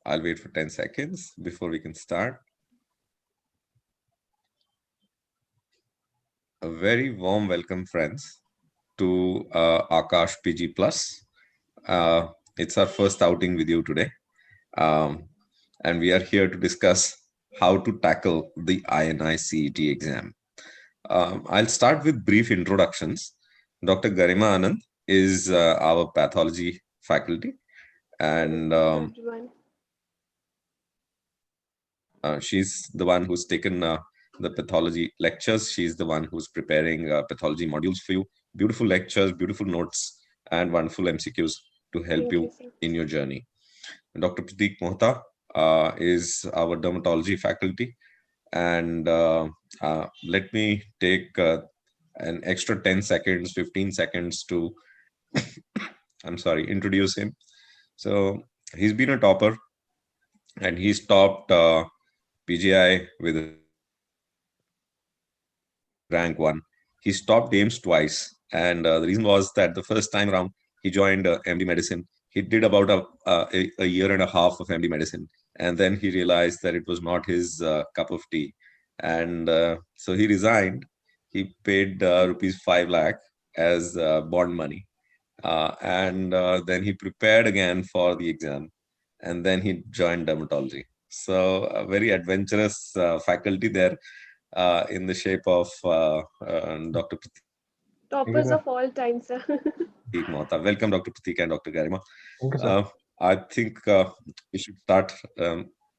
I'll wait for 10 seconds before we can start. A very warm welcome, friends, to Aakash PG Plus. It's our first outing with you today. And we are here to discuss how to tackle the INI-CET exam. I'll start with brief introductions. Dr. Garima Anand is our pathology faculty, and she's the one who's taken the pathology lectures. She's the one who's preparing pathology modules for you. Beautiful lectures, beautiful notes, and wonderful MCQs to help you in your journey. Dr. Pratik is our dermatology faculty, and let me take an extra 10 seconds, 15 seconds to, I'm sorry, introduce him. So he's been a topper, and he's topped PGI with rank 1. He stopped AIIMS twice, and the reason was that the first time around he joined MD medicine. He did about a year and a half of MD medicine, and then he realized that it was not his cup of tea, and so he resigned. He paid rupees 5 lakh as bond money, and then he prepared again for the exam, and then he joined dermatology. So a very adventurous faculty there in the shape of Dr. Toppers of all time, sir. Pratik Mohta. Welcome, Dr. Pratik and Dr. Garima. Thank you, sir. I think we should start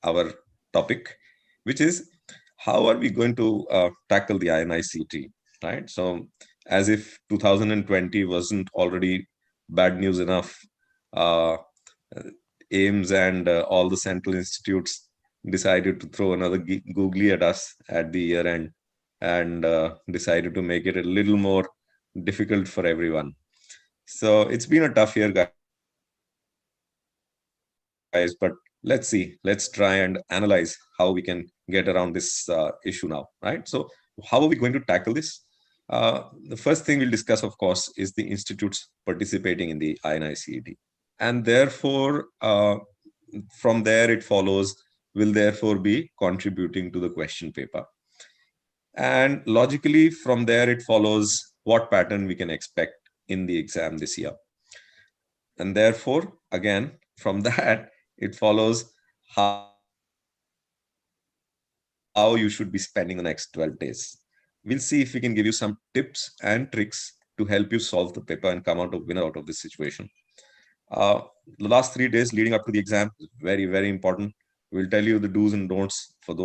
our topic, which is how are we going to tackle the INI-CET, right? So as if 2020 wasn't already bad news enough, AIIMS and all the central institutes decided to throw another googly at us at the year end, and decided to make it a little more difficult for everyone. So it's been a tough year, guys, but let's see. Let's try and analyze how we can get around this issue now, right? So how are we going to tackle this? The first thing we'll discuss, of course, is the institutes participating in the INI-CET. And therefore, from there it follows, will therefore be contributing to the question paper. And logically, from there it follows what pattern we can expect in the exam this year. And therefore, again, from that, it follows how you should be spending the next 12 days. We'll see if we can give you some tips and tricks to help you solve the paper and come out a winner out of this situation. The last 3 days leading up to the exam is very, very important. We'll tell you the do's and don'ts for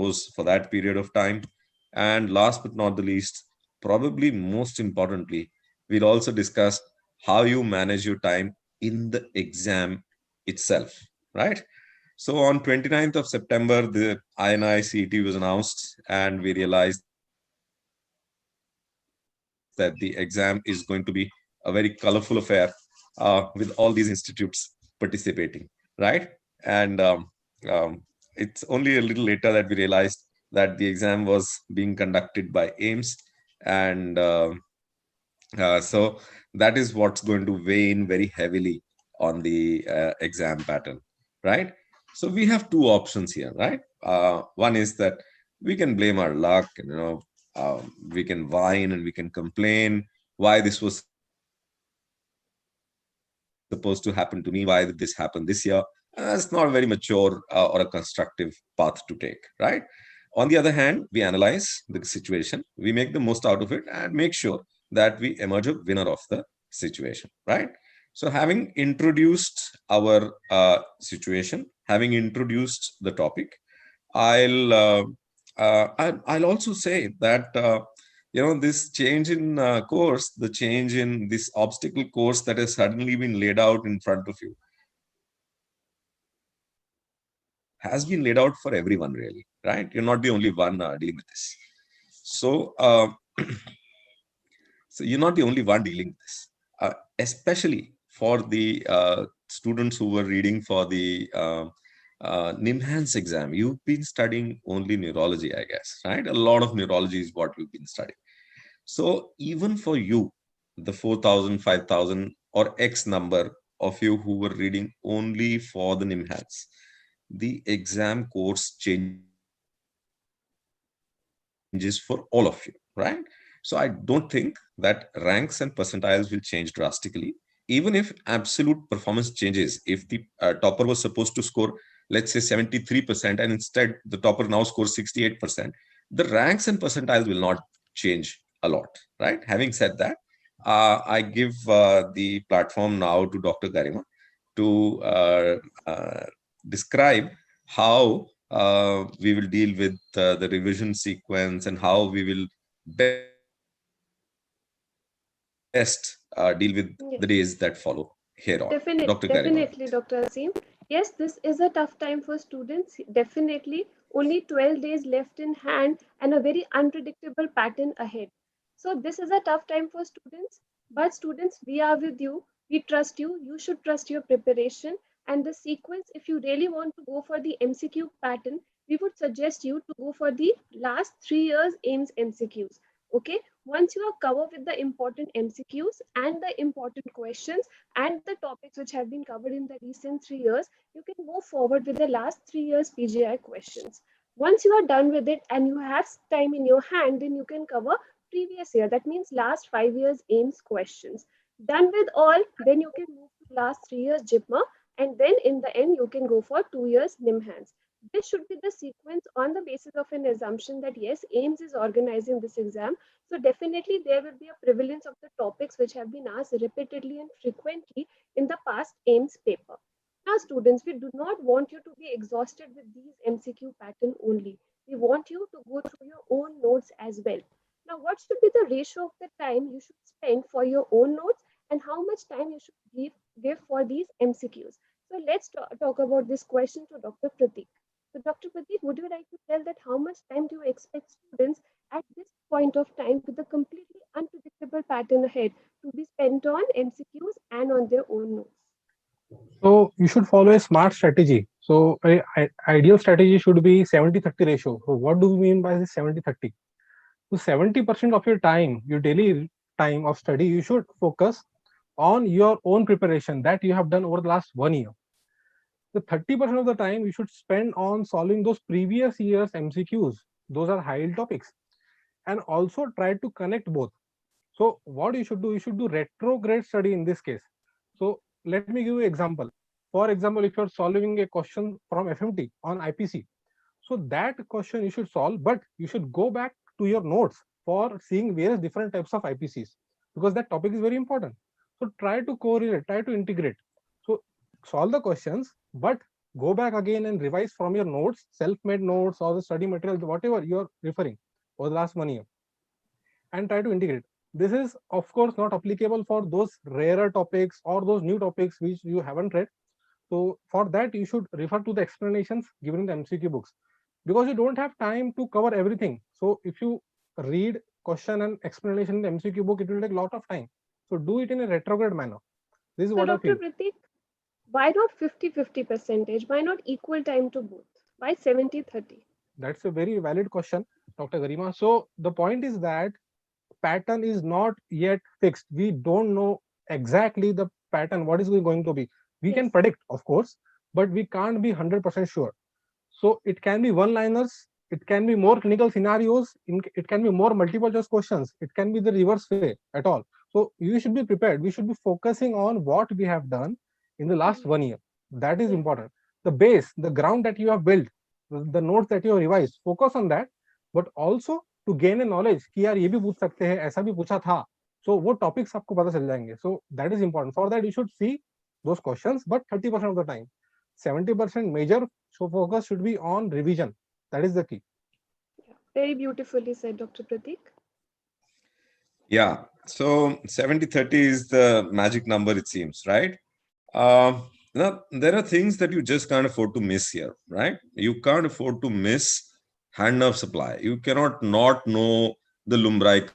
that period of time. And last but not the least, probably most importantly, we'll also discuss how you manage your time in the exam itself, right? So on 29th of September, the INI-CET was announced, and we realized that the exam is going to be a very colorful affair with all these institutes participating, right? And it's only a little later that we realized that the exam was being conducted by AIIMS, and so that is what's going to weigh in very heavily on the exam pattern, right? So we have two options here, right? One is that we can blame our luck, and we can whine and we can complain why this was supposed to happen to me, why did this happen this year? That's not a very mature or a constructive path to take, right? On the other hand, we analyze the situation, we make the most out of it, and make sure that we emerge a winner of the situation, right? So having introduced our situation, having introduced the topic, I'll also say that this change in course, the change in this obstacle course that has suddenly been laid out in front of you, has been laid out for everyone, really, right? You're not the only one dealing with this. So, so you're not the only one dealing with this, especially for the students who were reading for the NIMHANS exam. You've been studying only neurology, I guess, right? A lot of neurology is what you've been studying. So even for you, the 4,000, 5,000 or X number of you who were reading only for the NIMHANS, the exam course changes for all of you, right? So I don't think that ranks and percentiles will change drastically, even if absolute performance changes. If the topper was supposed to score, let's say 73%, and instead the topper now scores 68%, the ranks and percentiles will not change a lot, right? Having said that, I give the platform now to Dr. Garima to describe how we will deal with the revision sequence and how we will best deal with the days that follow here on. Yeah. Dr. Garima, over to you. Definitely, Dr. Aseem. Yes, this is a tough time for students. Definitely, only 12 days left in hand and a very unpredictable pattern ahead. So, this is a tough time for students. But, students, we are with you. We trust you. You should trust your preparation. And the sequence, if you really want to go for the MCQ pattern, we would suggest you to go for the last 3 years AIMS MCQs. Okay, once you are covered with the important MCQs and the important questions and the topics which have been covered in the recent 3 years, you can move forward with the last 3 years PGI questions. Once you are done with it and you have time in your hand, then you can cover previous year. That means last 5 years AIMS questions. Done with all, then you can move to last 3 years JIPMA, and then in the end you can go for 2 years NIMHANS. This should be the sequence on the basis of an assumption that yes, AIMS is organizing this exam, so definitely there will be a prevalence of the topics which have been asked repeatedly and frequently in the past AIMS paper. Now students, we do not want you to be exhausted with these MCQ pattern only. We want you to go through your own notes as well. Now what should be the ratio of the time you should spend for your own notes and how much time you should give for these MCQs? So let's talk about this question to Dr. Pratik. So Dr. Pratik, would you like to tell that how much time do you expect students at this point of time with a completely unpredictable pattern ahead to be spent on MCQs and on their own notes? So you should follow a smart strategy. So ideal strategy should be 70-30 ratio. So what do we mean by this 70-30? So 70% of your time, your daily time of study, you should focus on your own preparation that you have done over the last 1 year. The 30% of the time you should spend on solving those previous years MCQs. Those are high yield topics. And also try to connect both. So what you should do, retrograde study in this case. So let me give you an example. For example, if you're solving a question from FMT on IPC, so that question you should solve, but you should go back to your notes for seeing various different types of IPCs because that topic is very important. So try to correlate, try to integrate. So solve the questions, but go back again and revise from your notes, self-made notes or the study material, whatever you're referring over the last 1 year, and try to integrate. This is, of course, not applicable for those rarer topics or those new topics which you haven't read. So for that, you should refer to the explanations given in the MCQ books because you don't have time to cover everything. So if you read question and explanation in the MCQ book, it will take a lot of time. So do it in a retrograde manner. This is So what I Dr. feel. Pratik, why not 50-50 percentage? Why not equal time to both? Why 70-30? That's a very valid question, Dr. Garima. So the point is that pattern is not yet fixed. We don't know exactly the pattern, what is going to be. We Yes. can predict, of course, but we can't be 100% sure. So it can be one liners, it can be more clinical scenarios, it can be more multiple choice questions, it can be the reverse way at all. So you should be prepared. We should be focusing on what we have done in the last Mhm. 1 year. That is Yeah. important. The base, the ground that you have built, the notes that you have revised, focus on that, but also to gain a knowledge कि यार ये भी पूछ सकते हैं, ऐसा भी पूछा था. So वो topics आपको पता चल जाएंगे. So that is important. For that you should see those questions, but 30% of the time. 70% major focus should be on revision. That is the key. Yeah. Very beautifully said, Dr. Pratik. Yeah. So 70-30 is the magic number, it seems, right? Now, there are things that you just can't afford to miss here, right? You can't afford to miss hand nerve supply. You cannot not know the lumbricals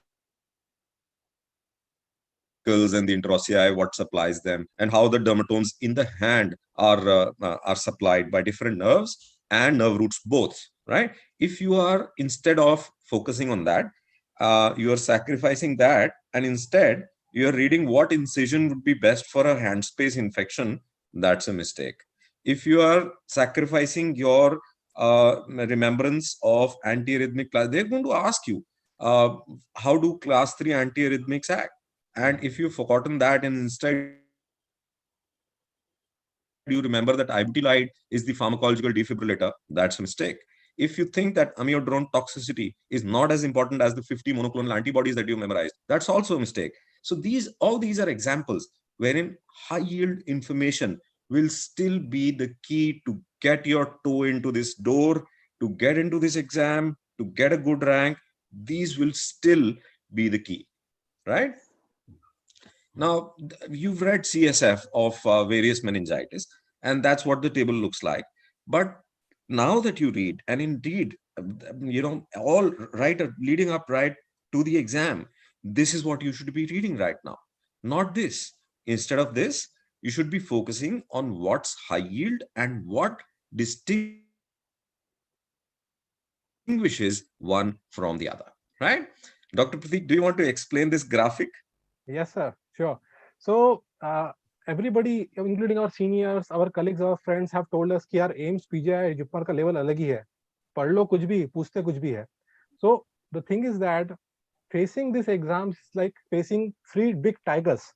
and the interossei, what supplies them, and how the dermatomes in the hand are supplied by different nerves and nerve roots both, right? If you are, instead of focusing on that, you are sacrificing that, and instead you are reading what incision would be best for a hand space infection. That's a mistake. if you are sacrificing your remembrance of antiarrhythmic class, they're going to ask you, how do class 3 antiarrhythmics act? And if you've forgotten that and instead you remember that ibuprofen is the pharmacological defibrillator, that's a mistake. If you think that amiodarone toxicity is not as important as the 50 monoclonal antibodies that you memorized, that's also a mistake. So all these are examples wherein high yield information will still be the key to get your toe into this door, to get into this exam, to get a good rank. These will still be the key, right? Now, you've read CSF of various meningitis, and that's what the table looks like. But now that you read, and indeed, all right, leading up right to the exam, this is what you should be reading right now, not this. Instead of this, you should be focusing on what's high yield and what distinguishes one from the other, right? Dr. Pratik, do you want to explain this graphic? Yes, sir. Sure. So, everybody, including our seniors, our colleagues, our friends, have told us कि यार AIIMS PGI JIPMER का level अलग ही है. पढ़ लो कुछ भी, पूछते कुछ भी है. So the thing is that facing this exam is like facing three big tigers.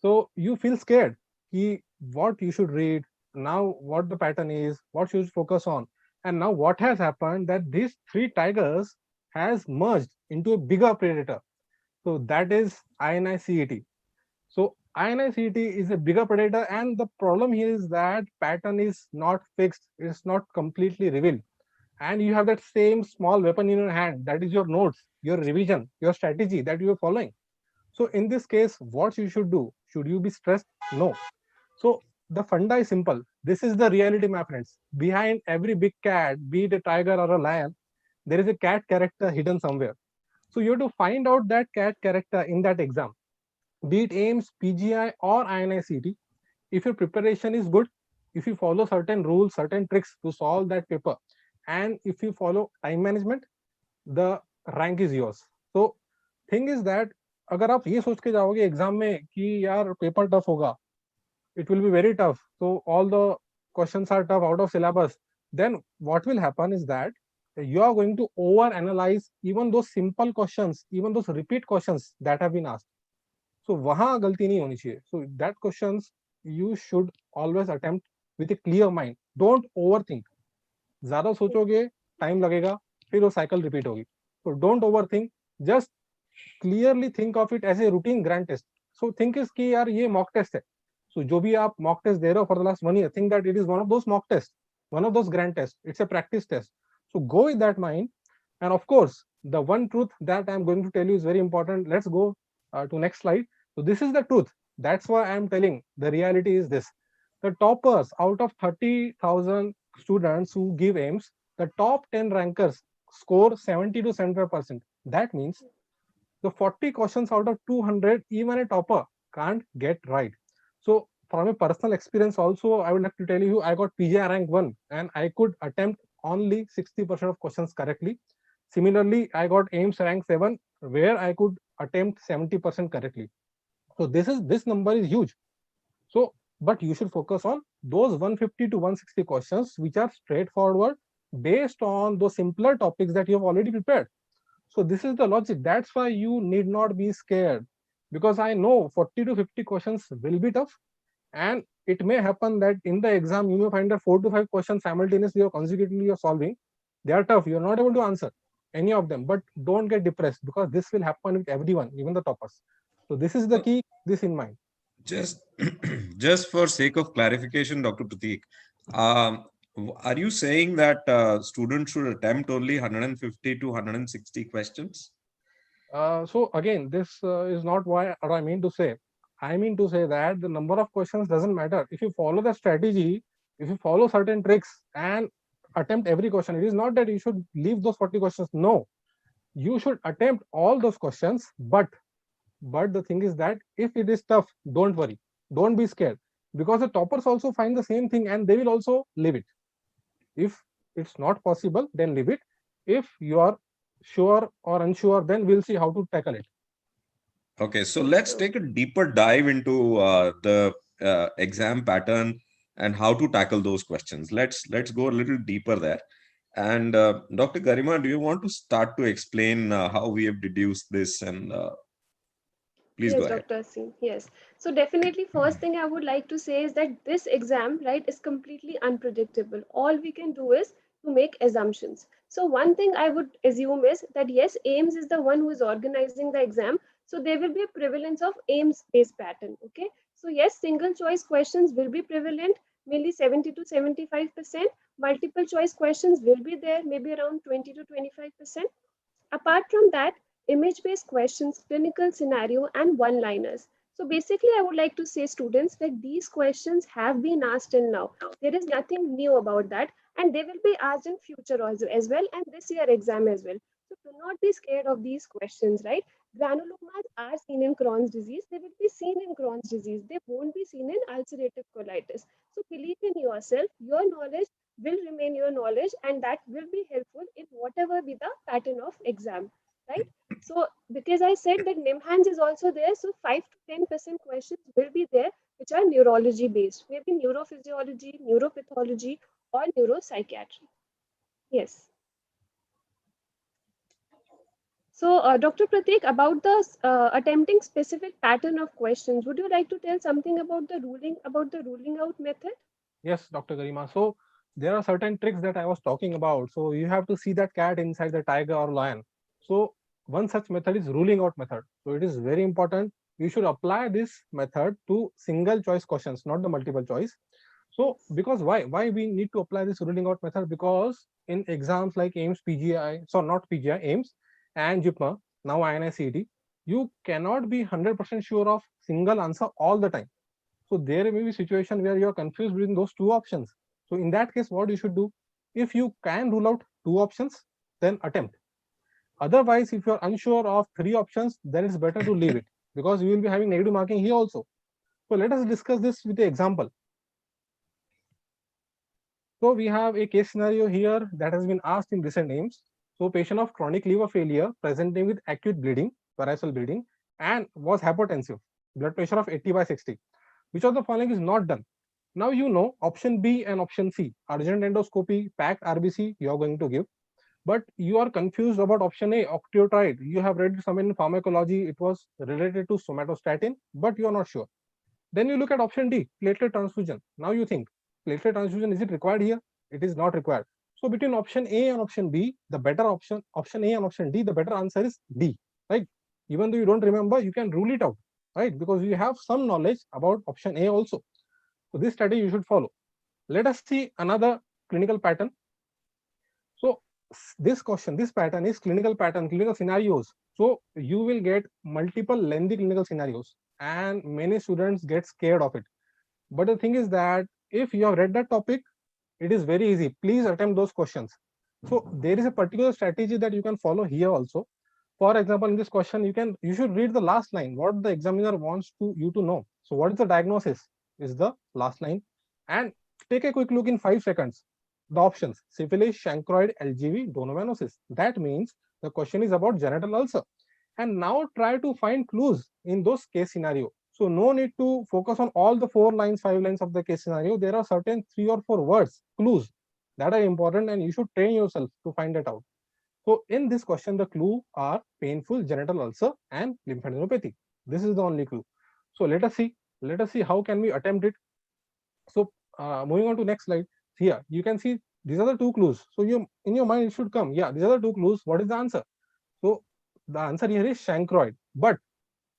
So you feel scared कि what you should read, now what the pattern is, what you should focus on. And now what has happened that these three tigers has merged into a bigger predator. So that is INI-CET. So INI-CET is a bigger predator, and the problem here is that pattern is not fixed, it's not completely revealed. And you have that same small weapon in your hand, that is your notes, your revision, your strategy that you are following. So in this case, what you should do? Should you be stressed? No. So the funda is simple. This is the reality, my friends. Behind every big cat, be it a tiger or a lion, there is a cat character hidden somewhere. So you have to find out that cat character in that exam, be it AIIMS, PGI, or INI-CET. If your preparation is good, if you follow certain rules, certain tricks to solve that paper, and if you follow time management, the rank is yours. So thing is that अगर आप ये सोच के जाओगे exam में कि यार paper tough होगा, it will be very tough, so all the questions are tough out of syllabus, then what will happen is that you are going to over analyze even those simple questions, even those repeat questions that have been asked. So वहां गलती नहीं होनी चाहिए. So that questions you should always attempt with a clear mind. Don't overthink. ज्यादा सोचोगे time लगेगा, फिर वो साइकिल रिपीट होगी. So don't overthink. Just clearly think of it as a routine grand test. So think is कि यार ये mock test है. So जो भी आप mock test दे रहे हो for the last 1 year, think that it is one of those mock tests, one of those grand tests. It's a practice test. So go with that mind. And of course, the one truth that I'm going to tell you is very important. Let's go to next slide. So this is the truth. That's why I'm telling. The reality is this: the toppers out of 30,000 students who give AIIMS, the top 10 rankers score 70 to 75%. That means the 40 questions out of 200, even a topper can't get right. So from a personal experience also, I would like to tell you, I got PGI rank 1 and I could attempt only 60% of questions correctly. Similarly, I got AIIMS rank 7 where I could attempt 70% correctly. So this number is huge. So, but you should focus on those 150 to 160 questions which are straightforward based on those simpler topics that you have already prepared. So this is the logic. That's why you need not be scared, because I know 40 to 50 questions will be tough, and it may happen that in the exam you may find that 4 to 5 questions simultaneously or consecutively you're solving. They are tough. You're not able to answer any of them, but don't get depressed, because this will happen with everyone, even the toppers. So this is the key. This in mind. Just, just for sake of clarification, Dr. Pratik, um, are you saying that students should attempt only 150 to 160 questions? So again, this is not what I mean to say. I mean to say that the number of questions doesn't matter. If you follow the strategy, if you follow certain tricks and attempt every question, it is not that you should leave those 40 questions. No, you should attempt all those questions. But the thing is that if it is tough, don't worry, don't be scared, because the toppers also find the same thing and they will also leave it. If it's not possible, then leave it. If you are sure or unsure, then we'll see how to tackle it. Okay, so let's take a deeper dive into the exam pattern and how to tackle those questions. Let's go a little deeper there. And Dr. Garima, do you want to start to explain how we have deduced this? And please go Yes, ahead. Dr. Aseem. Yes. So definitely first thing I would like to say is that this exam, right, is completely unpredictable. All we can do is to make assumptions. So one thing I would assume is that yes, AIIMS is the one who is organizing the exam. So there will be a prevalence of AIIMS based pattern. Okay. So yes, single choice questions will be prevalent, mainly 70 to 75%. Multiple choice questions will be there, maybe around 20 to 25%. Apart from that, image-based questions, clinical scenario, and one-liners. So basically, I would like to say, students, that these questions have been asked till now. There is nothing new about that, and they will be asked in future also as well, and this year exam as well. So do not be scared of these questions, right? Granulomas are seen in Crohn's disease. They will be seen in Crohn's disease. They won't be seen in ulcerative colitis. So believe in yourself. Your knowledge will remain your knowledge, and that will be helpful in whatever be the pattern of exam, right? So because I said that NIMHANS is also there, so 5 to 10% questions will be there which are neurology based, maybe neurophysiology, neuropathology, or neuropsychiatry. Yes. So Dr. Pratik, about the attempting specific pattern of questions, would you like to tell something about the ruling out method? Yes, Dr. Garima. So there are certain tricks that I was talking about. So you have to see that cat inside the tiger or lion. So one such method is ruling out method. So it is very important. You should apply this method to single choice questions, not the multiple choice. So because why we need to apply this ruling out method? Because in exams like AIIMS, PGI, so not PGI, AIIMS and JIPMA, now INI-CET, you cannot be 100% sure of single answer all the time. So there may be situation where you are confused between those two options. So in that case, what you should do? If you can rule out two options, then attempt. Otherwise, if you are unsure of three options, then it's better to leave it, because you will be having negative marking here also. So let us discuss this with the example. So we have a case scenario here that has been asked in recent AIIMS. So patient of chronic liver failure presenting with acute bleeding, paresal bleeding, and was hypotensive, blood pressure of 80/60. Which of the following is not done? Now you know option B and option C, urgent endoscopy, packed RBC, you are going to give. But you are confused about option A, octreotide. You have read some in pharmacology, it was related to somatostatin, but you are not sure. Then you look at option D, platelet transfusion. Now you think, platelet transfusion, is it required here? It is not required. So between option A and option B, the better option A and option D, the better answer is D, right? Even though you don't remember, you can rule it out, right? Because you have some knowledge about option A also. So this strategy you should follow. Let us see another clinical pattern. So this question, this pattern is clinical pattern, clinical scenarios. So you will get multiple lengthy clinical scenarios, and many students get scared of it. But the thing is that if you have read that topic, it is very easy. Please attempt those questions. So there is a particular strategy that you can follow here also. For example, in this question, you should read the last line, what the examiner wants you to know. So what is the diagnosis is the last line, and take a quick look in 5 seconds. The options: syphilis, chancroid, LGV, donovanosis. That means the question is about genital ulcer. And now try to find clues in those case scenario. So no need to focus on all the 4 lines, 5 lines of the case scenario. There are certain 3 or 4 words, clues, that are important, and you should train yourself to find it out. So in this question, the clue are painful genital ulcer and lymphadenopathy. This is the only clue. So let us see. Let us see how can we attempt it. So moving on to next slide. Here you can see these are the 2 clues. So you in your mind it should come. Yeah, these are the 2 clues. What is the answer? So the answer here is chancroid. But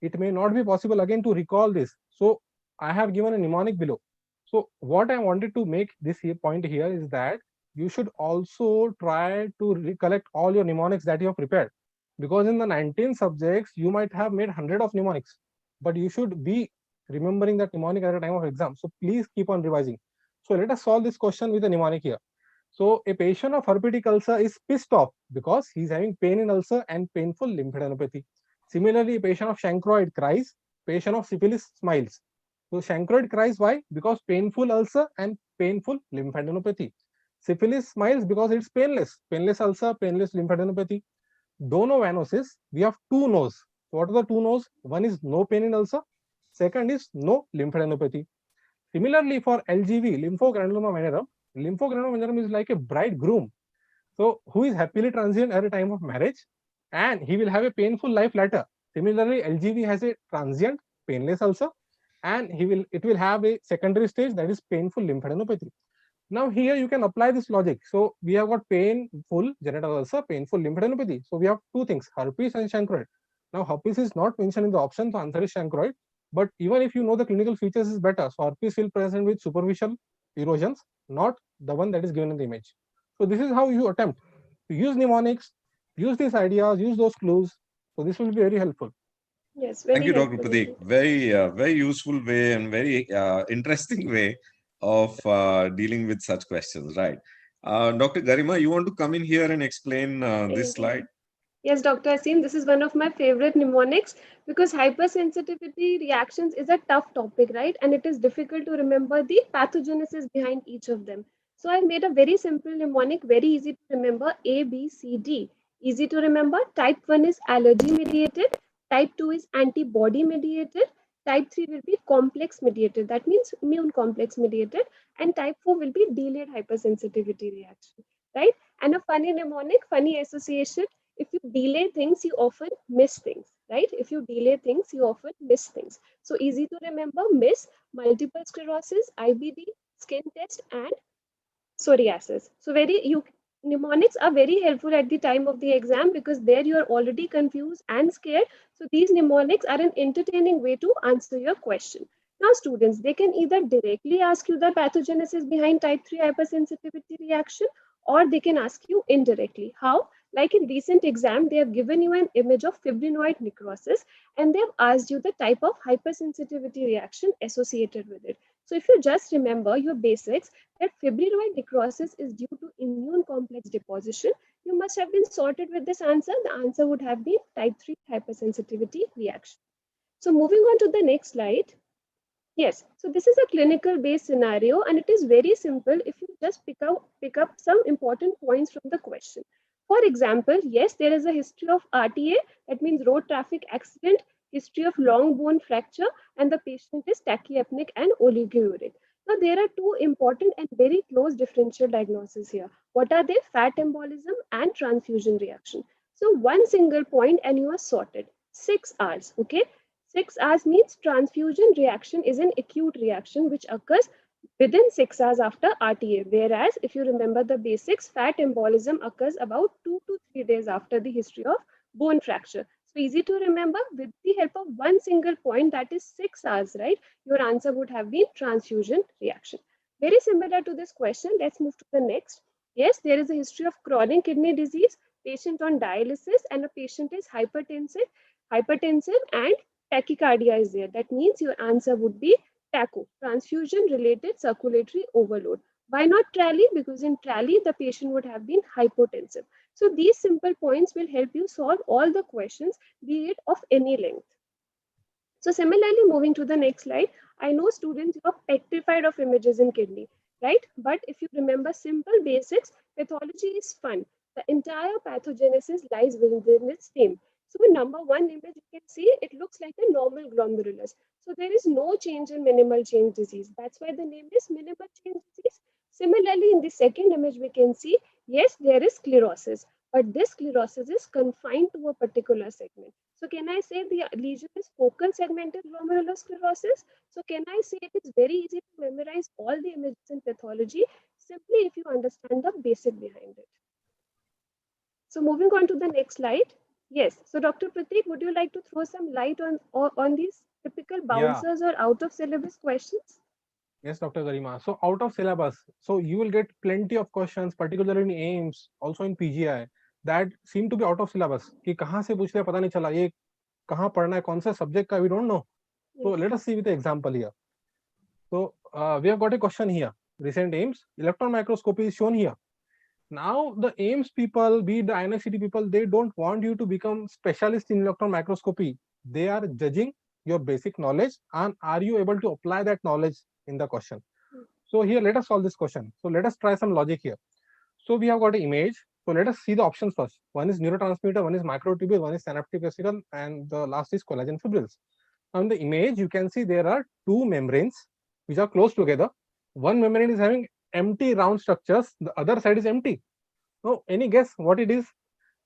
it may not be possible again to recall this. So I have given a mnemonic below. So what I wanted to make this point here is that you should also try to recollect all your mnemonics that you have prepared, because in the 19 subjects you might have made 100 of mnemonics, but you should be remembering that mnemonic at the time of exam. So please keep on revising. So let us solve this question with a mnemonic here. So a patient of herpetic ulcer is pissed off because he's having pain in ulcer and painful lymphadenopathy. Similarly, a patient of chancroid cries, patient of syphilis smiles. So chancroid cries, why? Because painful ulcer and painful lymphadenopathy. Syphilis smiles because it's painless, painless ulcer, painless lymphadenopathy. Donovanosis, we have 2 no's. What are the 2 no's? One is no pain in ulcer, second is no lymphadenopathy. Similarly, for LGV, lymphogranuloma venerum is like a bridegroom. So, who is happily transient at the time of marriage, and he will have a painful life later. Similarly, LGV has a transient, painless ulcer, and it will have a secondary stage, that is painful lymphadenopathy. Now here you can apply this logic. So we have got painful genital ulcer, painful lymphadenopathy. So we have two things, herpes and chancroid. Now herpes is not mentioned in the option, so answer is chancroid. But even if you know the clinical features is better, so herpes will present with superficial erosions, not the one that is given in the image. So this is how you attempt to use mnemonics, use these ideas, use those clues. So this will be very helpful. Yes, Thank very you, Dr. helpful. Pratik. Very useful way and very interesting way of dealing with such questions, right? Dr. Garima, you want to come in here and explain this slide? Yes, Dr. Aseem, this is one of my favorite mnemonics because hypersensitivity reactions is a tough topic, right? And it is difficult to remember the pathogenesis behind each of them. So I made a very simple mnemonic, very easy to remember, A, B, C, D. Easy to remember. Type 1 is allergy mediated, type 2 is antibody mediated, type 3 will be complex mediated, that means immune complex mediated, and type 4 will be delayed hypersensitivity reaction, right? And a funny mnemonic, funny association, if you delay things, you often miss things, right? If you delay things, you often miss things. So easy to remember, miss multiple sclerosis, IBD, skin test, and psoriasis. So mnemonics are very helpful at the time of the exam because there you are already confused and scared. So these mnemonics are an entertaining way to answer your question. Now students, they can either directly ask you the pathogenesis behind type 3 hypersensitivity reaction, or they can ask you indirectly. How? Like in recent exam, they have given you an image of fibrinoid necrosis and they have asked you the type of hypersensitivity reaction associated with it. So if you just remember your basics, that fibrinoid necrosis is due to immune complex deposition, you must have been sorted with this answer. The answer would have been type 3 hypersensitivity reaction. So moving on to the next slide. Yes, so this is a clinical based scenario and it is very simple if you just pick up some important points from the question. For example, yes, there is a history of RTA, that means road traffic accident, history of long bone fracture, and the patient is tachypneic and oliguuric. Now, there are two important and very close differential diagnoses here. What are they? Fat embolism and transfusion reaction. So, one single point and you are sorted. 6 hours, okay? 6 hours means transfusion reaction is an acute reaction which occurs within 6 hours after RTA. Whereas, if you remember the basics, fat embolism occurs about 2 to 3 days after the history of bone fracture. So easy to remember with the help of one single point, that is 6 hours, right? Your answer would have been transfusion reaction. Very similar to this question. Let's move to the next. Yes, there is a history of chronic kidney disease, patient on dialysis, and a patient is hypertensive and tachycardia is there. That means your answer would be TACO, transfusion related circulatory overload. Why not TRALI? Because in TRALI, the patient would have been hypotensive. So these simple points will help you solve all the questions, be it of any length. So similarly, moving to the next slide, I know students, you are petrified of images in kidney, right? But if you remember simple basics, pathology is fun. The entire pathogenesis lies within its theme. So in number one image, you can see it looks like a normal glomerulus. So there is no change in minimal change disease. That's why the name is minimal change disease. Similarly, in the second image, we can see, yes, there is sclerosis, but this sclerosis is confined to a particular segment. So can I say the lesion is focal segmental glomerulosclerosis? So can I say it is very easy to memorize all the images in pathology simply if you understand the basic behind it. So moving on to the next slide. Yes. So Dr. Pratik, would you like to throw some light on these typical bouncers or out of syllabus questions? Yes, Dr. Garima. So out of syllabus, so you will get plenty of questions, particularly in AIIMS, also in PGI, that seem to be out of syllabus. कि कहाँ से पूछ लिया पता नहीं चला, ये कहाँ पढ़ना है, कौन सा subject का, we don't know. So let us see with the example here. So we have got a question here. Recent AIIMS, electron microscopy is shown here. Now the AIIMS people, be it the INI-CET people, they don't want you to become specialist in electron microscopy. They are judging your basic knowledge and are you able to apply that knowledge in the question. So here, let us solve this question. So let us try some logic here. So we have got an image. So let us see the options first. One is neurotransmitter, one is microtubule, one is synaptic vesicle, and the last is collagen fibrils. On the image, you can see there are two membranes which are close together. One membrane is having empty round structures, the other side is empty. Now, any guess what it is?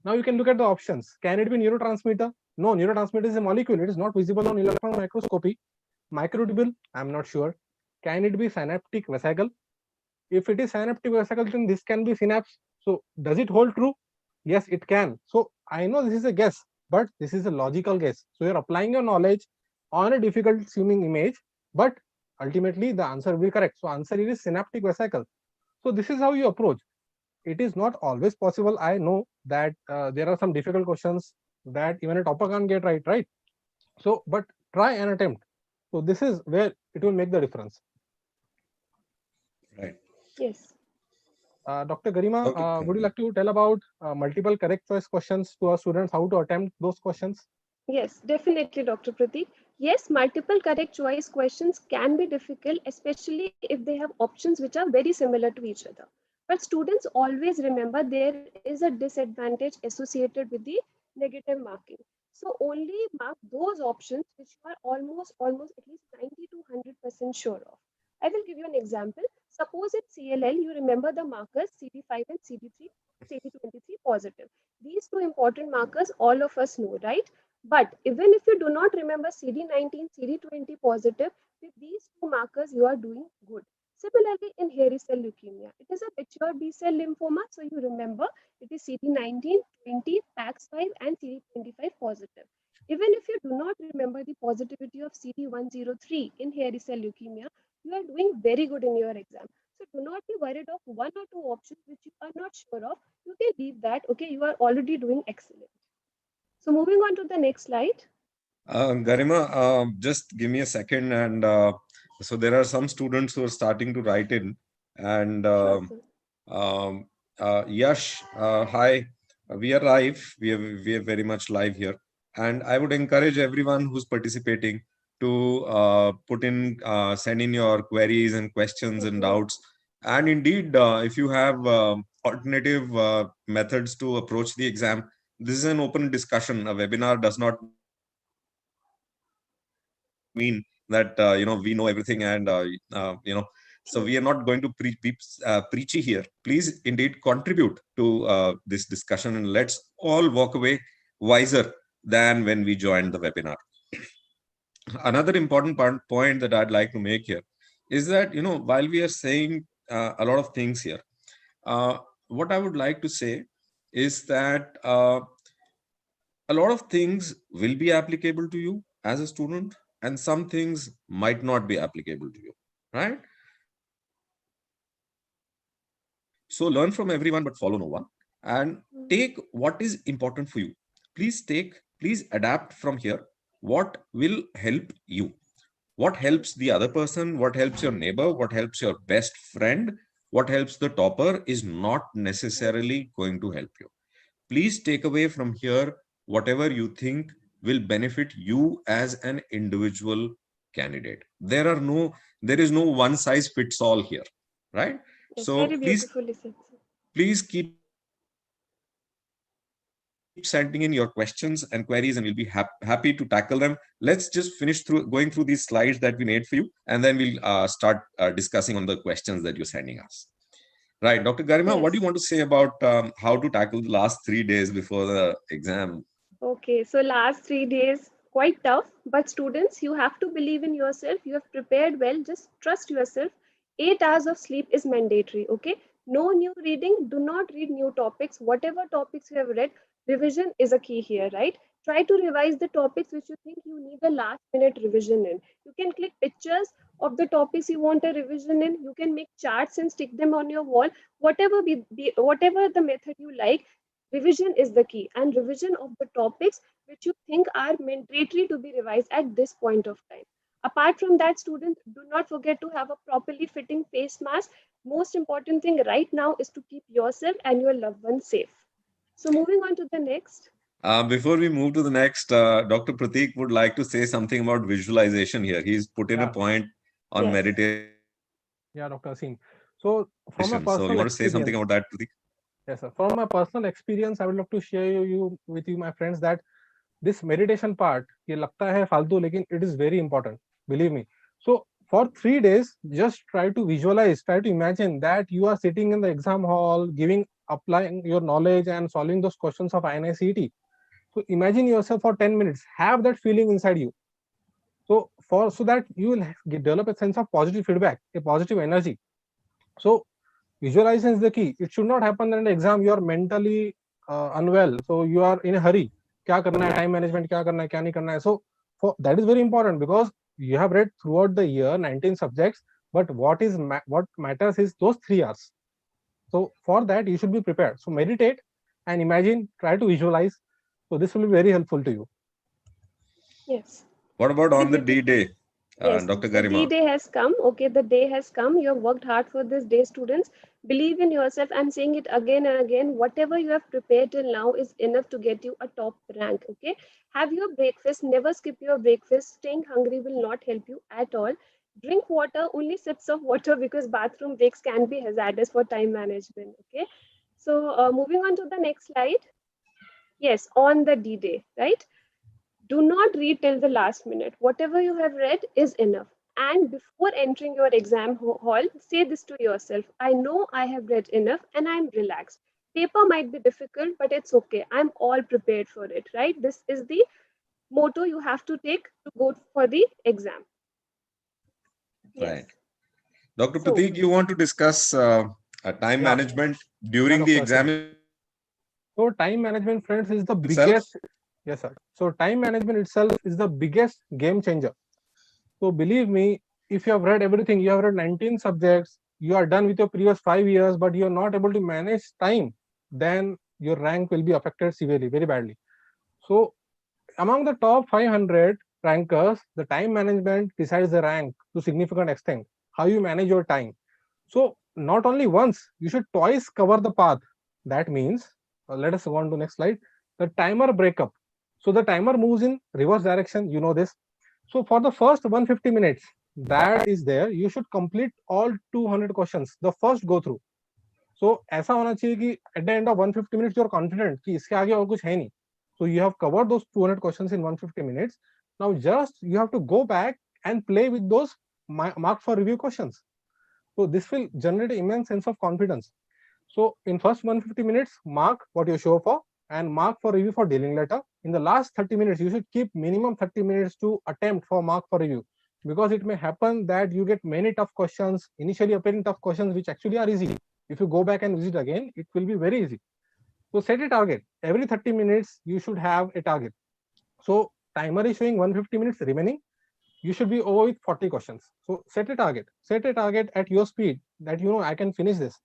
Now you can look at the options. Can it be neurotransmitter? No, neurotransmitter is a molecule. It is not visible on electron microscopy. Microtubule? I'm not sure. Can it be synaptic vesicle? If it is synaptic vesicle, then this can be synapse. So does it hold true? Yes, it can. So I know this is a guess, but this is a logical guess. So you're applying your knowledge on a difficult seeming image, but ultimately the answer will be correct. So answer is synaptic vesicle. So this is how you approach. It is not always possible. I know that there are some difficult questions that even a topper can't get right? So, but try and attempt. So this is where it will make the difference. Right. Yes. Dr. Garima, Okay. would you like to tell about multiple correct choice questions to our students, how to attempt those questions? Yes, definitely, Dr. Pratik. Yes, multiple correct choice questions can be difficult, especially if they have options which are very similar to each other. But students always remember there is a disadvantage associated with the negative marking. So only mark those options which you are almost at least 90 to 100% sure of. I will give you an example. Suppose it's CLL, you remember the markers CD5 and CD23 positive. These two important markers all of us know, right? But even if you do not remember CD19, CD20 positive, with these two markers, you are doing good. Similarly, in hairy cell leukemia, it is a mature B cell lymphoma. So you remember it is CD19, 20, PAX5, and CD25 positive. Even if you do not remember the positivity of CD103 in hairy cell leukemia, you are doing very good in your exam. So do not be worried of one or two options which you are not sure of. You can leave that. Okay, you are already doing excellent. So moving on to the next slide. Garima, just give me a second. And so there are some students who are starting to write in. And Sure, sir. Yash, hi. We are live. We are very much live here. And I would encourage everyone who's participating to send in your queries and questions and Okay. doubts. And indeed, if you have alternative methods to approach the exam, this is an open discussion. A webinar does not mean that we know everything and so we are True. not going to be preachy here. Please indeed contribute to this discussion, and let's all walk away wiser than when we joined the webinar. Another important point that I'd like to make here is that, while we are saying a lot of things here, uh, what I would like to say is that a lot of things will be applicable to you as a student, and some things might not be applicable to you, right? So learn from everyone but follow no one, and Mm. take what is important for you. Please adapt from here what will help you, what helps the other person, what helps your neighbor, what helps your best friend, what helps the topper is not Yes. necessarily going to help you. Please take away from here whatever you think will benefit you as an individual candidate. There is no one size fits all here, right? Yes. Very So beautifully said, sir. please keep sending in your questions and queries, and we'll be happy to tackle them. Let's just finish through going through these slides that we made for you, and then we'll start discussing on the questions that you're sending us. Right, Dr. Garima, what do you want to say about Yes. how to tackle the last 3 days before the exam? Okay. So last 3 days, quite tough. But students, you have to believe in yourself. You have prepared well. Just trust yourself. 8 hours of sleep is mandatory. Okay. No new reading. Do not read new topics. Whatever topics you have read, revision is a key here, right? Try to revise the topics which you think you need a last minute revision in. You can click pictures of the topics you want a revision in. You can make charts and stick them on your wall. Whatever the method you like, revision is the key, and revision of the topics which you think are mandatory to be revised at this point of time. Apart from that, students, do not forget to have a properly fitting face mask. Most important thing right now is to keep yourself and your loved ones safe. So moving on to the next. Before we move to the next, Dr. Pratik would like to say something about visualization here. He's put in a Yeah, point on Yes. meditation. So you want to say something yeah, about Dr. that, Aseem. Pratik? So from my personal experience, yes, sir. From my personal experience, I would love to share with you, my friends, that this meditation part, ये लगता है फालतू, लेकिन it is very important. Believe me. So for 3 days, just try to visualize, try to imagine that you are sitting in the exam hall, applying your knowledge and solving those questions of INI-CET. So imagine yourself for 10 minutes, have that feeling inside you. So that you will develop a sense of positive feedback, a positive energy. So visualization is the key. It should not happen in the exam you are mentally unwell, so you are in a hurry. क्या करना है, time management क्या करना है, क्या नहीं करना है. So that is very important, because you have read throughout the year 19 subjects, but what matters is those 3 hours. So for that you should be prepared. So meditate and imagine, try to visualize. So this will be very helpful to you. Yes. What about on the D-Day? Yes, Dr. the Garima. D-Day has come. Okay, the day has come. You have worked hard for this day, students. Believe in yourself. I'm saying it again and again. Whatever you have prepared till now is enough to get you a top rank. Okay, have your breakfast. Never skip your breakfast. Staying hungry will not help you at all. Drink water, only sips of water, because bathroom breaks can be hazardous for time management. Okay, so moving on to the next slide. Yes, on the D-Day, right? Do not read till the last minute. Whatever you have read is enough. And before entering your exam hall, say this to yourself: I know I have read enough and I'm relaxed. Paper might be difficult, but it's okay. I'm all prepared for it, right? This is the motto you have to take to go for the exam. Yes. Right. Dr. So, Pratik, you want to discuss time management during the exam? So time management, friends, is the Itself? biggest. Yes, sir. So time management itself is the biggest game changer. So believe me, if you have read everything, you have read 19 subjects, you are done with your previous 5 years, but you are not able to manage time, then your rank will be affected severely, very badly. So among the top 500 rankers, the time management decides the rank to significant extent. How you manage your time. So not only once, you should twice cover the path. That means, let us go on to next slide. The timer breakup. So the timer moves in reverse direction. You know this. So for the first 150 minutes, that is there, you should complete all 200 questions. The first go through. So ऐसा होना चाहिए कि at the end of 150 minutes, you are confident कि इसके आगे और कुछ है नहीं. So you have covered those 200 questions in 150 minutes. Now just you have to go back and play with those marked for review questions. So this will generate an immense sense of confidence. So in first 150 minutes, mark what you show for and mark for review for dealing letter. In the last 30 minutes, you should keep minimum 30 minutes to attempt for mark for review, because it may happen that you get many tough questions, initially appearing tough questions, which actually are easy. If you go back and visit again, it will be very easy. So set a target. Every 30 minutes, you should have a target. So timer is showing 150 minutes remaining. You should be over with 40 questions. So set a target. Set a target at your speed that I can finish this.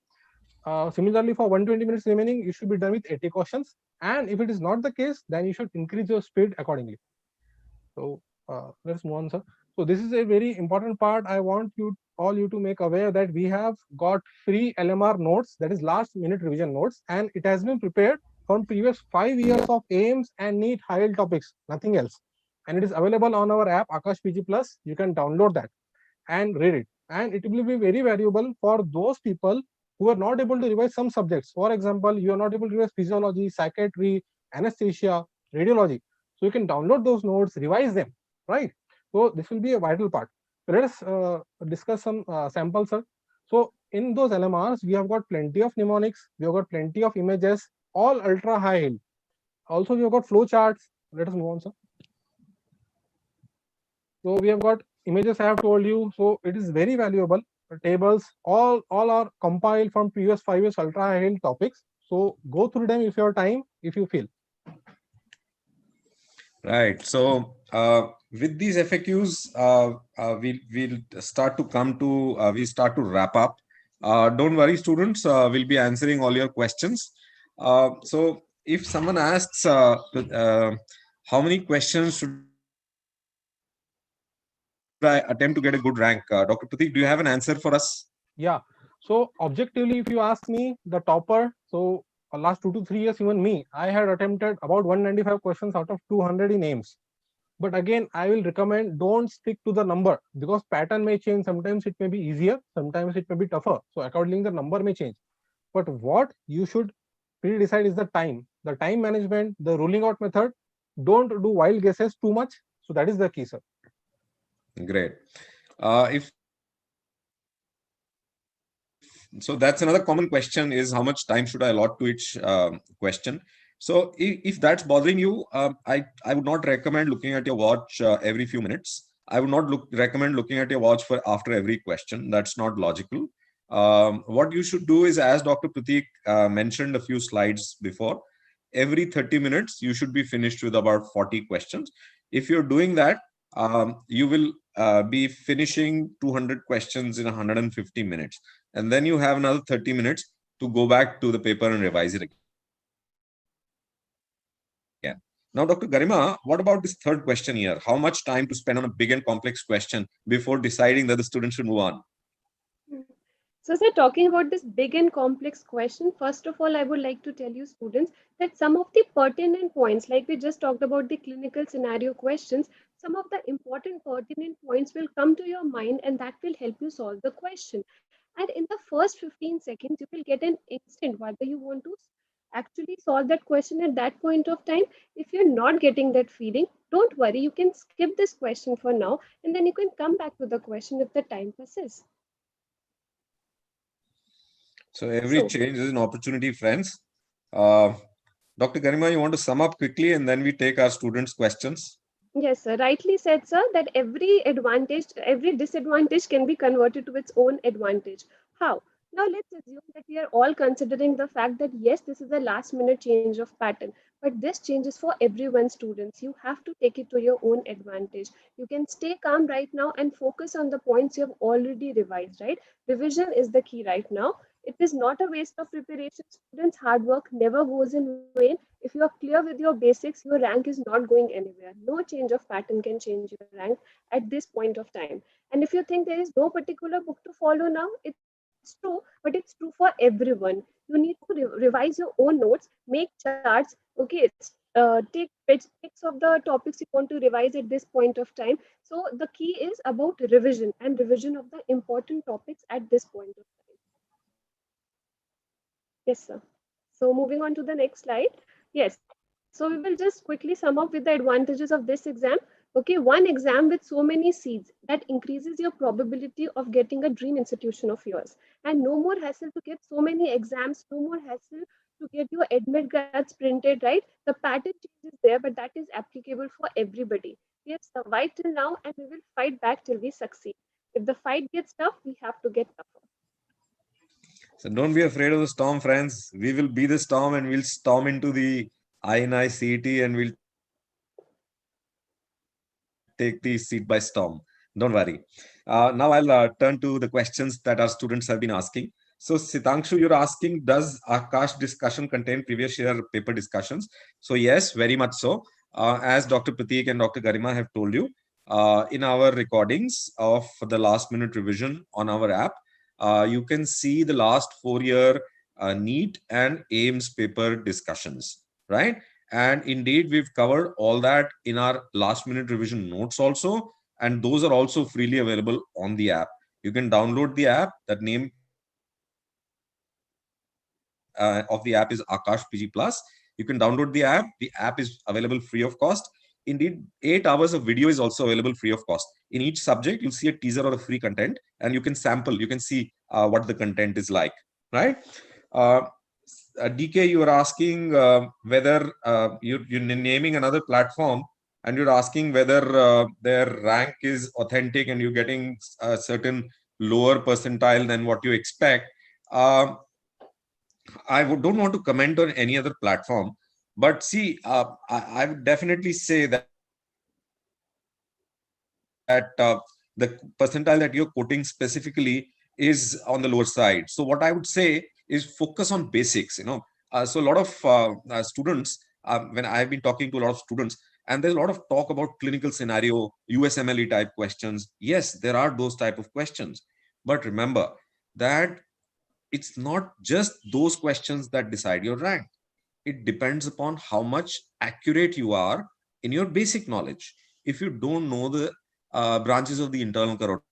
Similarly, for 120 minutes remaining, you should be done with 80 questions. And if it is not the case, then you should increase your speed accordingly. So let's move on, sir. So this is a very important part. I want all you to make aware that we have got free LMR notes, that is last minute revision notes, and it has been prepared from previous 5 years of AIIMS and NEET high-yield topics, nothing else. And it is available on our app, Aakash PG Plus. You can download that and read it. And it will be very valuable for those people who are not able to revise some subjects. For example, you are not able to revise physiology, psychiatry, anesthesia, radiology. So you can download those notes, revise them, right? So this will be a vital part. So let us discuss some samples, sir. So in those LMRs, we have got plenty of mnemonics, we have got plenty of images, all ultra high yield. Also, we have got flow charts. Let us move on, sir. So we have got images I have told you. So it is very valuable. The tables, all are compiled from previous 5 years ultra high yield topics. So go through them if you have time, if you feel. Right. So with these FAQs, we'll start to come to we start to wrap up. Don't worry, students. We'll be answering all your questions. So if someone asks how many questions should I attempt to get a good rank, Dr. Pratik, do you have an answer for us? Yeah. So objectively, if you ask me, the topper. So last 2 to 3 years, even me, I had attempted about 195 questions out of 200 in AIIMS. But again, I will recommend don't stick to the number, because pattern may change. Sometimes it may be easier, sometimes it may be tougher. So accordingly, the number may change. But what you should pre-decide is the time management, the ruling out method. Don't do wild guesses too much. So that is the key, sir. Great. If So that's another common question, is how much time should I allot to each question. So if that's bothering you, I would not recommend looking at your watch every few minutes. I would not recommend looking at your watch for after every question. That's not logical. What you should do is, as Dr. Pratik mentioned a few slides before, every 30 minutes you should be finished with about 40 questions. If you're doing that, you will be finishing 200 questions in 150 minutes, and then you have another 30 minutes to go back to the paper and revise it again. Now, Dr. Garima, what about this third question here? How much time to spend on a big and complex question before deciding that the student should move on? So, sir, talking about this big and complex question, first of all, I would like to tell you students that some of the pertinent points, like we just talked about the clinical scenario questions, some of the important pertinent points will come to your mind and that will help you solve the question. And in the first 15 seconds, you will get an instant whether you want to actually solve that question at that point of time. If you're not getting that feeling, don't worry, you can skip this question for now and then you can come back to the question if the time persists. So every change is an opportunity, friends. Dr. Garima, you want to sum up quickly and then we take our students' questions? Yes, sir. Rightly said, sir, that every disadvantage can be converted to its own advantage. How? Now, let's assume that we are all considering the fact that yes, this is a last minute change of pattern, but this change is for everyone, students. You have to take it to your own advantage. You can stay calm right now and focus on the points you have already revised, right? Revision is the key right now. It is not a waste of preparation, students. Hard work never goes in vain. If you are clear with your basics, your rank is not going anywhere. No change of pattern can change your rank at this point of time. And if you think there is no particular book to follow now, it's true, but it's true for everyone. You need to revise your own notes, make charts, okay, take pics of the topics you want to revise at this point of time. So the key is about revision and revision of the important topics at this point of time. Yes, sir. So moving on to the next slide. Yes. So we will just quickly sum up with the advantages of this exam. Okay, one exam with so many seats that increases your probability of getting a dream institution of yours. And no more hassle to get so many exams, no more hassle to get your admit cards printed, right? The pattern change is there, but that is applicable for everybody. We have survived till now and we will fight back till we succeed. If the fight gets tough, we have to get tougher. So don't be afraid of the storm, friends. We will be the storm and we'll storm into the INI-CET and we'll take the seat by storm. Don't worry. Now I'll turn to the questions that our students have been asking. So Sitangshu, you're asking, does Aakash discussion contain previous year paper discussions? So yes, very much so. As Dr. Pratik and Dr. Garima have told you, in our recordings of the last minute revision on our app, you can see the last 4-year NEET and AIIMS paper discussions, right? And indeed, we've covered all that in our last minute revision notes also. And those are also freely available on the app. You can download the app. That name of the app is Aakash PG Plus. You can download the app. The app is available free of cost. Indeed, 8 hours of video is also available free of cost. In each subject, you'll see a teaser or a free content, and you can sample, you can see what the content is like, right? DK, you are asking whether you're naming another platform and you're asking whether their rank is authentic and you're getting a certain lower percentile than what you expect. Don't want to comment on any other platform, but see, I would definitely say that the percentile that you're quoting specifically is on the lower side. So what I would say is focus on basics. So a lot of students, when I've been talking to a lot of students, and there's a lot of talk about clinical scenario, USMLE type questions. Yes, there are those type of questions, but remember that it's not just those questions that decide your rank. It depends upon how much accurate you are in your basic knowledge. If you don't know the branches of the internal carotid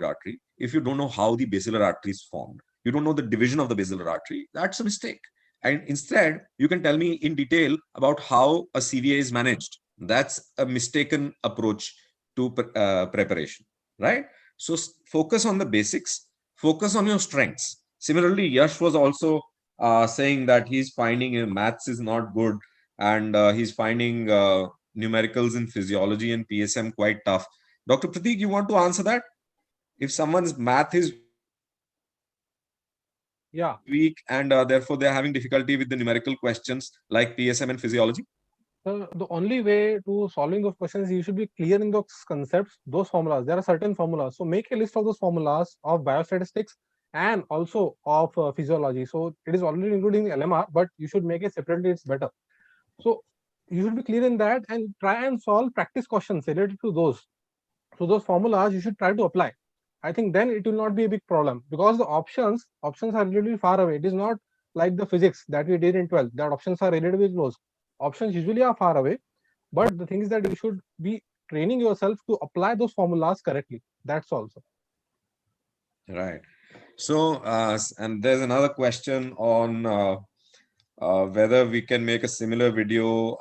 artery, if you don't know how the basilar artery is formed, you don't know the division of the basilar artery, that's a mistake. And instead, you can tell me in detail about how a CVA is managed. That's a mistaken approach to preparation, right? So focus on the basics, focus on your strengths. Similarly, Yash was also saying that he's finding maths is not good, and he's finding numericals in physiology and PSM quite tough. Dr. Pratik, you want to answer that? If someone's math is weak and therefore they're having difficulty with the Yeah. numerical questions like PSM and physiology? The only way to solving those questions, you should be clear in those concepts, those formulas. There are certain formulas. So make a list of those formulas of biostatistics and also of physiology. So it is already including LMR, but you should make it separately. It's better. So you should be clear in that and try and solve practice questions related to those. So those formulas you should try to apply. I think then it will not be a big problem because the options are relatively far away. It is not like the physics that we did in 12th. That options are relatively close. Options usually are far away, but the thing is that you should be training yourself to apply those formulas correctly. That's also. Right. So, and there's another question on whether we can make a similar video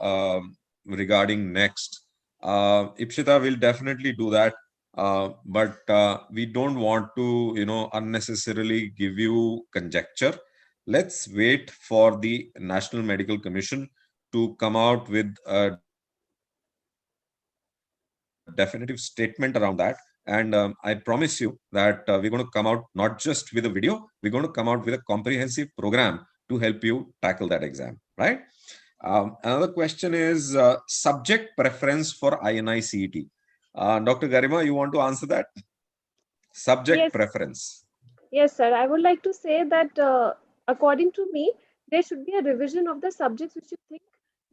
regarding next. Ipshita will definitely do that, but we don't want to, unnecessarily give you conjecture. Let's wait for the National Medical Commission to come out with a definitive statement around that. And I promise you that we're going to come out not just with a video, we're going to come out with a comprehensive program to help you tackle that exam, right? Another question is subject preference for INI-CET. Dr. Garima, you want to answer that? Subject Yes, preference. yes, sir. I would like to say that according to me, there should be a revision of the subjects which you think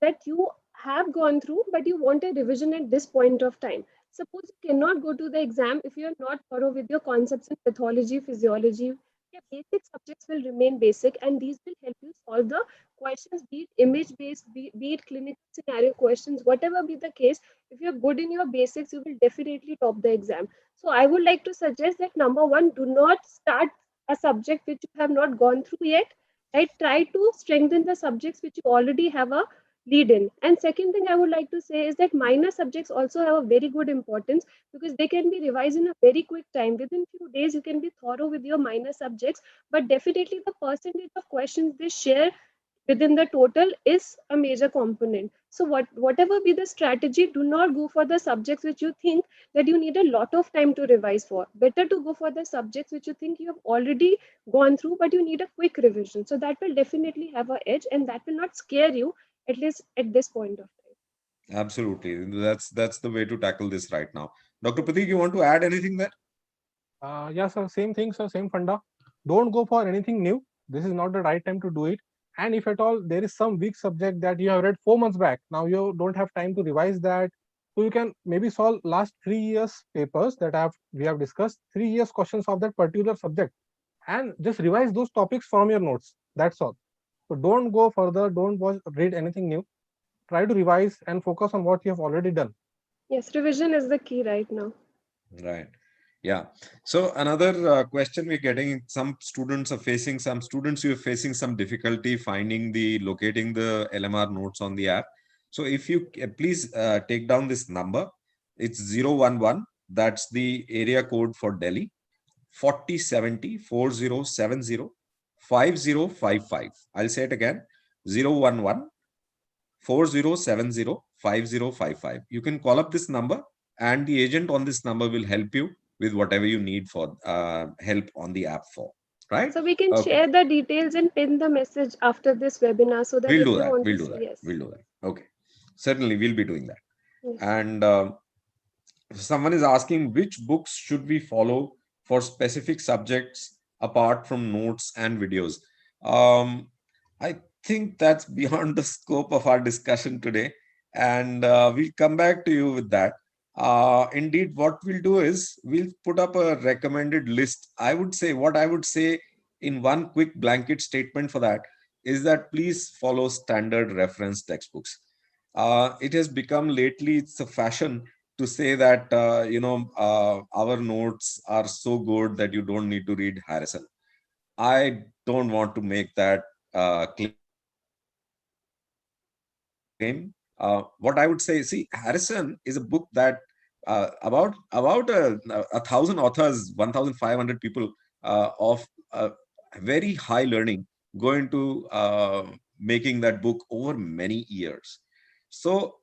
that you have gone through, but you want a revision at this point of time. Suppose you cannot go to the exam if you are not thorough with your concepts in pathology, physiology. Your basic subjects will remain basic, and these will help you solve the questions, be it image-based, be it clinical scenario questions, whatever be the case. If you're good in your basics, you will definitely top the exam. So I would like to suggest that number one, do not start a subject which you have not gone through yet. Right? Try to strengthen the subjects which you already have a lead in. And second thing I would like to say is that minor subjects also have a very good importance because they can be revised in a very quick time. Within few days, you can be thorough with your minor subjects, but definitely the percentage of questions they share within the total is a major component. So whatever be the strategy, do not go for the subjects which you think that you need a lot of time to revise for. Better to go for the subjects which you think you have already gone through, but you need a quick revision. So that will definitely have an edge and that will not scare you, at least at this point of time. Absolutely. That's the way to tackle this right now. Dr. Pratik, you want to add anything there? Yeah, sir. Same thing, sir. Same funda. Don't go for anything new. This is not the right time to do it. And if at all there is some weak subject that you have read 4 months back, now you don't have time to revise that. So you can maybe solve last 3 years papers that we have discussed, 3 years questions of that particular subject, and just revise those topics from your notes. That's all. So don't go further. Don't read anything new. Try to revise and focus on what you have already done. Yes, revision is the key right now. Right. Yeah. So another question we're getting, some students who are facing some difficulty finding locating the LMR notes on the app. So if you please take down this number, it's 011. That's the area code for Delhi. 4070 4070 5055. I'll say it again, 011 4070 5055. You can call up this number and the agent on this number will help you with whatever you need for help on the app for, right? So we can Okay, share the details and pin the message after this webinar so that we'll if do you that. want We'll to do see, that. yes. We'll do that. Okay, certainly we'll be doing that. Yes. And someone is asking which books should we follow for specific subjects apart from notes and videos. I think that's beyond the scope of our discussion today, and we'll come back to you with that. Indeed, what we'll do is we'll put up a recommended list. What I would say in one quick blanket statement for that is that please follow standard reference textbooks. It has become lately, it's a fashion to say that our notes are so good that you don't need to read Harrison. I don't want to make that claim. What I would say, see, Harrison is a book that about 1,000 authors, 1,500 people of very high learning go into making that book over many years. So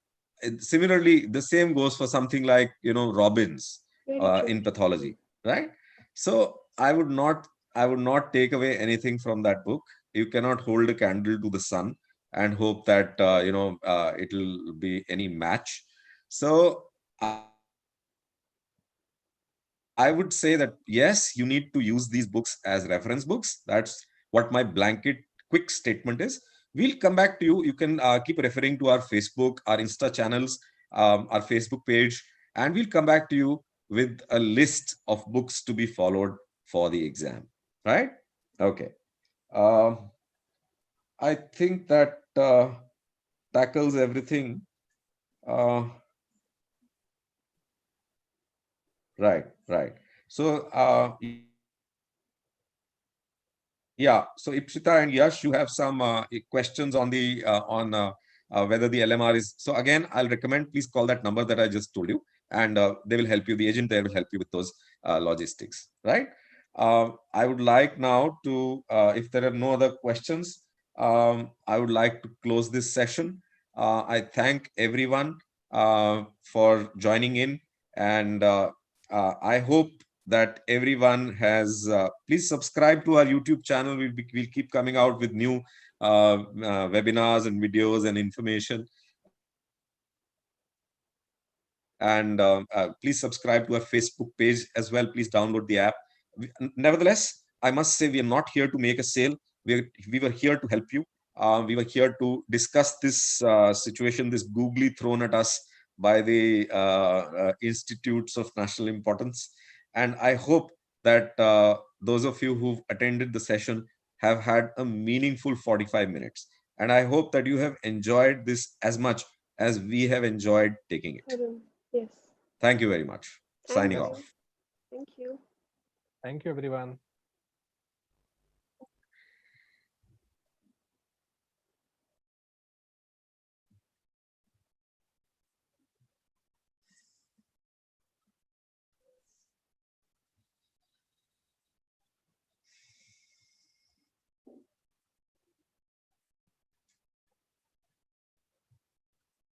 similarly, the same goes for something like, Robbins in pathology, right? So I would not take away anything from that book. You cannot hold a candle to the sun and hope that it'll be any match. So I would say that yes, you need to use these books as reference books. That's what my blanket quick statement is. We'll come back to you. You can keep referring to our Facebook, our Insta channels, our Facebook page, and we'll come back to you with a list of books to be followed for the exam. Right? Okay. Um I think that tackles everything. Uh, right, right. So, yeah. So Ipshita and Yash, you have some questions on the whether the LMR is. So again, I'll recommend please call that number that I just told you, and they will help you. The agent there will help you with those logistics. Right. I would like now to, if there are no other questions, I would like to close this session. I thank everyone for joining in, and I hope that everyone has. Please subscribe to our YouTube channel. We'll keep coming out with new webinars and videos and information. And please subscribe to our Facebook page as well. Please download the app. Nevertheless, I must say we are not here to make a sale. We were here to help you. We were here to discuss this situation, this googly thrown at us by the institutes of national importance. And I hope that those of you who've attended the session have had a meaningful 45 minutes. And I hope that you have enjoyed this as much as we have enjoyed taking it. Yes. Thank you very much. Thank Signing you. off. Thank you. Thank you, everyone.